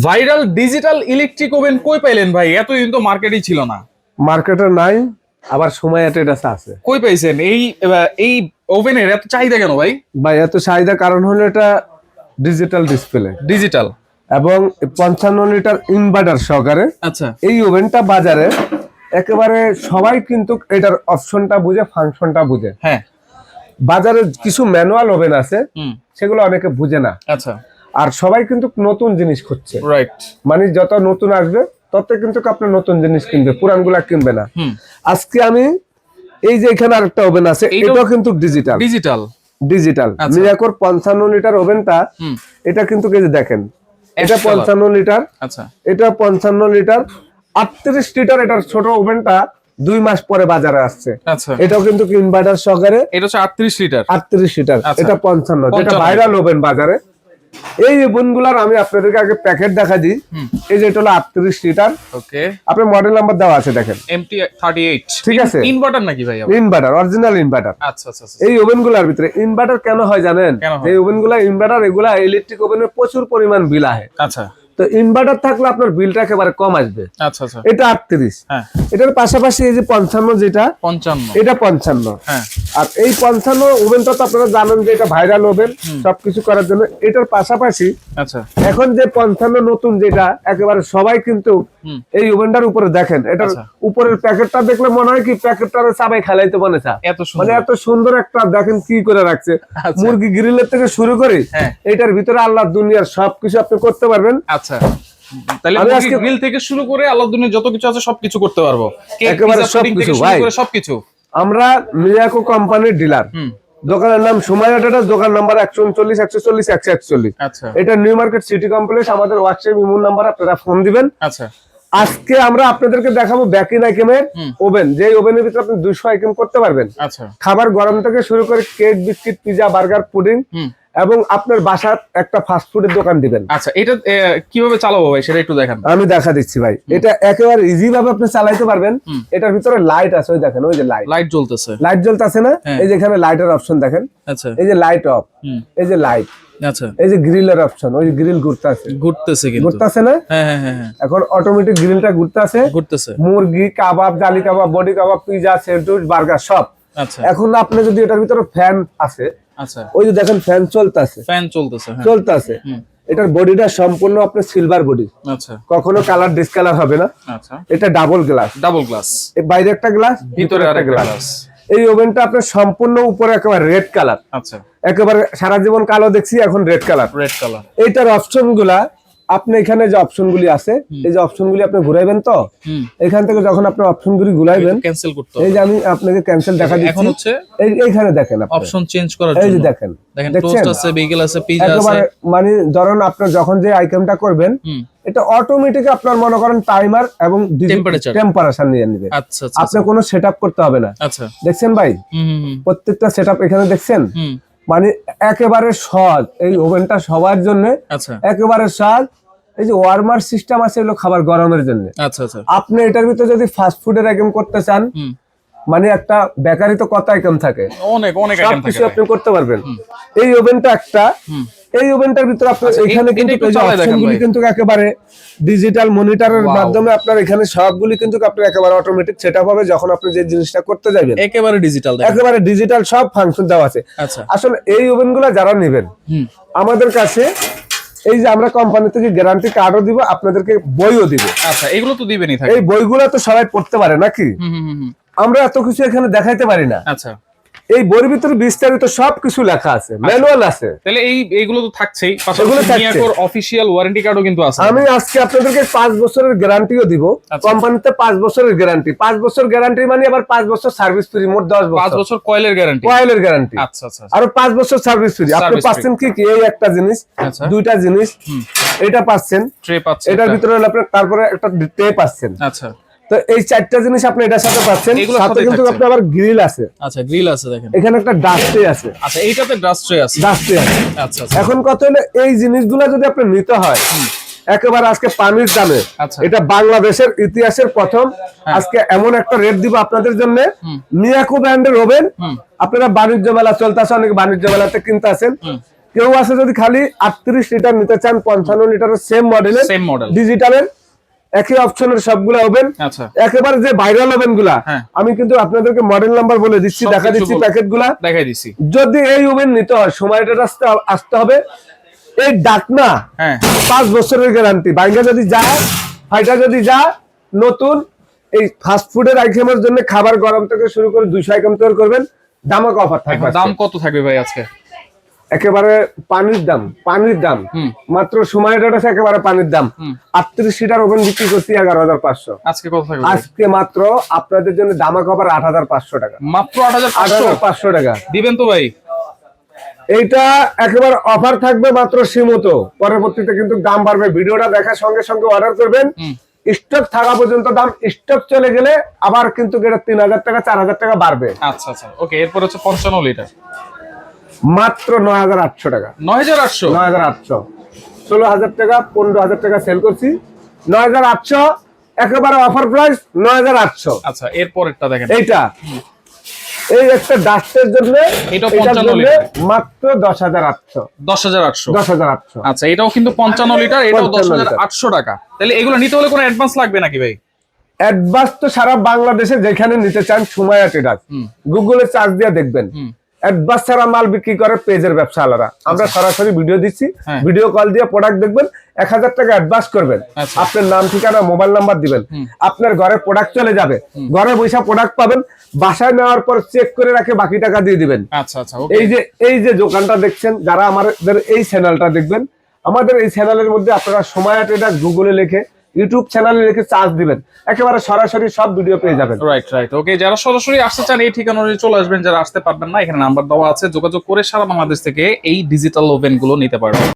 Viral digital electric oven কই পাইলেন ভাই? এতদিন তো মার্কেটেই ছিল না। মার্কেটে নাই, আবার সময় এটা আছে। কই পাইছেন এই ওভেনের এত চাহিদা কেন ভাই? ভাই এত চাহিদা কারণ হলো এটা ডিজিটাল ডিসপ্লে ডিজিটাল এবং 55 লিটার ইনভার্টার সহকারে। আচ্ছা, এই ওভেনটা বাজারে একেবারে সবাই কিন্তু এটার অপশনটা বুঝে, ফাংশনটা বুঝে। হ্যাঁ, বাজারে কিছু ম্যানুয়াল ওভেন আছে, সেগুলো অনেকে বুঝে না। আচ্ছা, আর সবাই কিন্তু নতুন জিনিস খুঁজছে, রাইট। মানে যত নতুন আসবে তত কিন্তু আপনার নতুন জিনিস কিনবে, পুরানগুলা কিনবে না। আজকে আমি এই যে এখানে আরেকটা ওভেন আছে, এটাও কিন্তু ডিজিটাল ডিজিটাল ডিজিটাল মিয়াকোর 55 লিটার ওভেনটা। এটা কিন্তু এই যে দেখেন, এটা 55 লিটার, আচ্ছা, এটা 55 লিটার, 38 লিটার। এটার ছোট ওভেনটা 2 মাস পরে বাজারে আসছে। আচ্ছা, এটাও কিন্তু ইনভার্টার সহকারে। এটা হচ্ছে 38 লিটার। 38 লিটার, এটা 55, যেটা ভাইরাল ওভেন বাজারে। এই ওভেনগুলোর আমি আপনাদেরকে আগে প্যাকেট দেখা দিই। এই যে এটা হলো 38 লিটার। ওকে, আপনার মডেল নাম্বার দেওয়া আছে দেখেন, MT38। ঠিক আছে, ইনভার্টার নাকি ভাই? Inverter, original inverter. আচ্ছা আচ্ছা আচ্ছা। এই ওভেনগুলোর ভিতরে ইনভার্টার কেন হয় জানেন? এই ওভেনগুলো ইনভার্টার, এগুলা ইলেকট্রিক ওভেনের প্রচুর পরিমাণ বিল আসে। আচ্ছা, তো ইনভার্টার থাকলে আপনার বিলটা একেবারে কম আসবে। আচ্ছা আচ্ছা। এটা 38। হ্যাঁ, এটার পাশাপাশি এই যে 55, যেটা 55, এটা 55। হ্যাঁ। আর এই 55 ওভেনটা তো আপনারা জানেন যে এটা ভাইরাল ওভেন সবকিছু করার জন্য। এটার পাশাপাশি আচ্ছা, এখন যে 55 নতুন, যেটা একেবারে সবাই কিন্তু এই ওভেনটার উপরে দেখেন, এটার উপরের প্যাকেটটা দেখলে মনে হয় কি প্যাকেটটারে চাবাই খালাইতে মনে চা, মানে এত সুন্দর একটা দেখেন কি করে রাখছে। মুরগি গ্রিলের থেকে শুরু করে এটার ভিতরে আল্লাহ দুনিয়ার সবকিছু আপনি করতে পারবেন। আচ্ছা, তাহলে মুরগি গ্রিল থেকে শুরু করে আল্লাহ দুনিয়ার যত কিছু আছে সবকিছু করতে পারবো, একেবারে সবকিছু ভাই। সবকিছু আমরা মিয়াকো কোম্পানির ডিলার। দোকানের নাম সুমাইয়া ট্রেডার্স, দোকান নাম্বার 139 140 141। আচ্ছা, এটা নিউ মার্কেট সিটি কমপ্লেক্স। আমাদের হোয়াটসঅ্যাপ ইমো নাম্বার, আপনারা ফোন দিবেন। আচ্ছা, আজকে আমরা আপনাদেরকে দেখাবো ব্যাকিন আইটেমের ওভেন, যে ওভেনের ভিতরে আপনি 200 আইটেম করতে পারবেন। আচ্ছা, খাবার গরম থেকে শুরু করে cake, biscuit, pizza, burger, pudding, এবং আপনার বাসার একটা ফাস্ট ফুডের দোকান দিবেন। আচ্ছা, এটা কিভাবে চালাবো ভাই সেটা একটু দেখান। আমি দেখা দিচ্ছি ভাই, এটা একেবারে ইজি ভাবে আপনি চালাইতে পারবেন। এটার ভিতরে লাইট আছে, ওই দেখেন, ওই যে লাইট জ্বলতেছে, লাইট জ্বলতেছে না? এই যে এখানে লাইটের অপশন দেখেন। আচ্ছা, এই যে লাইট অফ, এই যে লাইট, আচ্ছা, এই যে গ্রিলের অপশন, ওই গ্রিল ঘুরতেছে না? হ্যাঁ হ্যাঁ হ্যাঁ, এখন অটোমেটিক গ্রিলটা ঘুরতেছে। মুরগি কাবাব, জালি কাবাব, বডি কাবাব, পিজা, স্যান্ডউইচ, বার্গার সব। আচ্ছা, এখন আপনি যদি এটার ভিতরে ফ্যান আছে, আচ্ছা, ওই যে দেখেন ফ্যান চলতেছে। এটার বডিটা সম্পূর্ণ আপনার সিলভার বডি। আচ্ছা, কখনো কালার ডিসকালার হবে না। আচ্ছা, এটা ডাবল গ্লাস, বাইরে একটা গ্লাস, ভিতরে একটা গ্লাস। এই ওভেনটা আপনার সম্পূর্ণ উপরে একেবারে রেড কালার। আচ্ছা, একেবারে সারা জীবন কালো দেখছি, এখন রেড কালার। এইটার অপশন গুলা আপনি এখানে যে অপশনগুলি আছে, এই যে অপশনগুলি আপনি ঘুরাইবেন, তো এখান থেকে যখন আপনি অপশনগুলি ঘুরাইবেন, ক্যান্সেল করতে হবে। এই যে আমি আপনাকে ক্যান্সেল দেখা দিচ্ছি। এখন হচ্ছে এইখানে দেখেন অপশন চেঞ্জ করার জন্য, এই যে দেখেন টোস্ট আছে, বেগেল আছে, পিজা আছে। একেবারে মানে ধরুন আপনি যখন যে আইটেমটা করবেন, এটা অটোমেটিক আপনার মনে করেন টাইমার এবং টেম্পারেচার নিয়ে নেবে। আচ্ছা, আপনি কোনো সেটআপ করতে হবে না। আচ্ছা, দেখছেন ভাই, প্রত্যেকটা সেটআপ এখানে দেখছেন, মানে একেবারে সহজ। এই ওভেনটা সবার জন্য একেবারে সহজ। এই যে ওয়ার্মার সিস্টেম আছে, এগুলো খাবার গরমের জন্য। আচ্ছা আচ্ছা, আপনি এটার ভিতরে যদি ফাস্ট ফুডের আইটেম করতে চান, মানে একটা বেকারি তো কত আইটেম থাকে, অনেক আইটেম থাকে, আপনি করতে পারবেন। এই ওভেনটা একটা, এই ওভেনটার ভিতরে আপনার এখানে কিন্তু অপশনগুলি কিন্তু একেবারে ডিজিটাল মনিটরের মাধ্যমে আপনার এখানে সবগুলি কিন্তু আপনার একেবারে অটোমেটিক সেটআপ হবে। যখন আপনি যে জিনিসটা করতে যাবেন একেবারে ডিজিটাল সব ফাংশন দেওয়া আছে। আসলে এই ওভেনগুলো যারা নেবেন আমাদের কাছে, এই যে আমরা কোম্পানি থেকে গ্যারান্টি কার্ডও দিব, আপনাদেরকে বইও দিব। আচ্ছা, এগুলো তো দিবেনই, এই বইগুলো তো সবাই পড়তে পারে নাকি? আমরা এত কিছু এখানে দেখাইতে পারি না। আচ্ছা, এই বইয়ের ভিতরে বিস্তারিত সবকিছু লেখা আছে, ম্যানুয়াল আছে। তাহলে এইগুলো তো থাকছেই, পাশাপাশি মিয়াকোর অফিশিয়াল ওয়ারেন্টি কার্ডও কিন্তু আছে। আমি আজকে আপনাদেরকে 5 বছরের গ্যারান্টিও দিব। কোম্পানিতে 5 বছরের গ্যারান্টি, 5 বছর গ্যারান্টি মানে আবার 5 বছর সার্ভিস ফ্রি, মোট 10 বছর। 5 বছর কয়েলের গ্যারান্টি। আচ্ছা আচ্ছা, আর 5 বছর সার্ভিস ফ্রি। আপনি পাচ্ছেন কি এই একটা জিনিস, দুইটা জিনিস, এটা পাচ্ছেন, ট্রে পাচ্ছেন, এটার ভিতরে হলো আপনার, তারপরে একটা ট্রে পাচ্ছেন। আচ্ছা, তো এই চারটা জিনিস আপনি এটার সাথে পাচ্ছেন। সাথে কিন্তু আপনার আবার গ্রিল আছে। আচ্ছা, গ্রিল আছে, দেখেন এখানে একটা ডাস্ট ট্রে আছে। আচ্ছা, এইটাতে ডাস্ট ট্রে আছে। আচ্ছা, এখন কত হলো, এই জিনিসগুলো যদি আপনি নিতে হয় একেবারে আজকে পানির দামে, এটা বাংলাদেশের ইতিহাসের প্রথম, আজকে এমন একটা রেট দিব আপনাদের জন্য। মিয়াকো ব্র্যান্ডের ওভেন আপনারা বাণিজ্য মেলা চলতেছে, অনেক বাণিজ্য মেলাতে কিনতে আছেন, কেউ আছে যদি খালি 38 লিটার নিতে চান 55 লিটারের সেম মডেল ডিজিটালের একই অপশনের সবগুলো ওভেন, আচ্ছা একেবারে যে ভাইরাল ওভেন গুলা, আমি কিন্তু আপনাদেরকে মডেল নাম্বার বলে দিচ্ছি, দেখা দিচ্ছি প্যাকেট গুলা দেখাই দিচ্ছি। যদি এই ওভেন নিতে হয় সময়টা আসতে হবে। এই ডাকনা 5 বছরের গ্যারান্টি, বাইঙ্গা যদি যায় ফাইটা যদি যায় নতুন এই ফাস্ট ফুডের আইটেমের জন্য খাবার গরম থেকে শুরু করে 200 আইটেম তৈরি করবেন, দামাক অফার থাকবে। দাম কত থাকবে ভাই আজকে? একেবারে পানির দাম মাত্র সময়টা একেবারে পানির দাম। 38 লিটার ওভেন বিক্রি করছি 11,500। আজকে কত থাকবে? আজকে মাত্র আপনাদের জন্য দামাক অফার 8,500 টাকা। মাত্র 8,500 টাকা দিবেন তো ভাই? এইটা একেবারে অফার থাকবে মাত্র সীমিত, পরবর্তীতে কিন্তু দাম বাড়বে। ভিডিওটা দেখার সঙ্গে সঙ্গে অর্ডার করবেন, স্টক থাকা পর্যন্ত দাম, স্টক চলে গেলে আবার কিন্তু এটা 3,000 টাকা 4,000 টাকা বাড়বে। আচ্ছা আচ্ছা ওকে। এরপর হচ্ছে 55 লিটার মাত্র 9,800 টাকা। 9,800 16,000 টাকা 15,000 টাকা সেল করছি, 9,800 একেবারে অফার প্রাইস 9,800। আচ্ছা এরপরেরটা দেখেন, এইটা এই একটা ডাস্টের জন্য এটা 55 লিটার মাত্র 10,800। 10,800 আচ্ছা এটাও কিন্তু 55 লিটার, এটাও 10,800 টাকা। তাহলে এগুলো নিতে হলে কোনো অ্যাডভান্স লাগবে নাকি ভাই? অ্যাডভান্স তো সারা বাংলাদেশে যেখানে নিতে চান সুমাইয়া ট্রেডার্স গুগলে সার্চ দিয়ে দেখবেন। অ্যাডভান্স ছাড়া মাল বিক্রি করে পেজের ব্যবসাদাররা, আমরা সরাসরি ভিডিও দিচ্ছি, ভিডিও কল দিয়ে প্রোডাক্ট দেখবেন, 1,000 টাকা অ্যাডভান্স করবেন, আপনার নাম ঠিকানা মোবাইল নাম্বার দিবেন, আপনার ঘরে প্রোডাক্ট চলে যাবে, ঘরে বসে প্রোডাক্ট পাবেন, বাসায় নেওয়ার পর চেক করে রাখে বাকি টাকা দিয়ে দিবেন। আচ্ছা আচ্ছা এই যে দোকানটা দেখছেন, যারা আমাদের এই চ্যানেলটা দেখবেন, আমাদের এই চ্যানেলের মধ্যে আপনারা সুমাইয়া ট্রেডার্স গুগলে লিখে ইউটিউব চ্যানেলে লিখে সার্চ দিবেন, একেবারে সরাসরি সব ভিডিও পেয়ে যাবেন। Right okay. যারা সরাসরি আসতে চান এই ঠিকানা অনুযায়ী চলে আসবেন, যারা আসতে পারবেন না এখানে নাম্বার দেওয়া আছে, যোগাযোগ করে সারা বাংলাদেশ থেকে এই ডিজিটাল ওভেন গুলো নিতে পারবেন।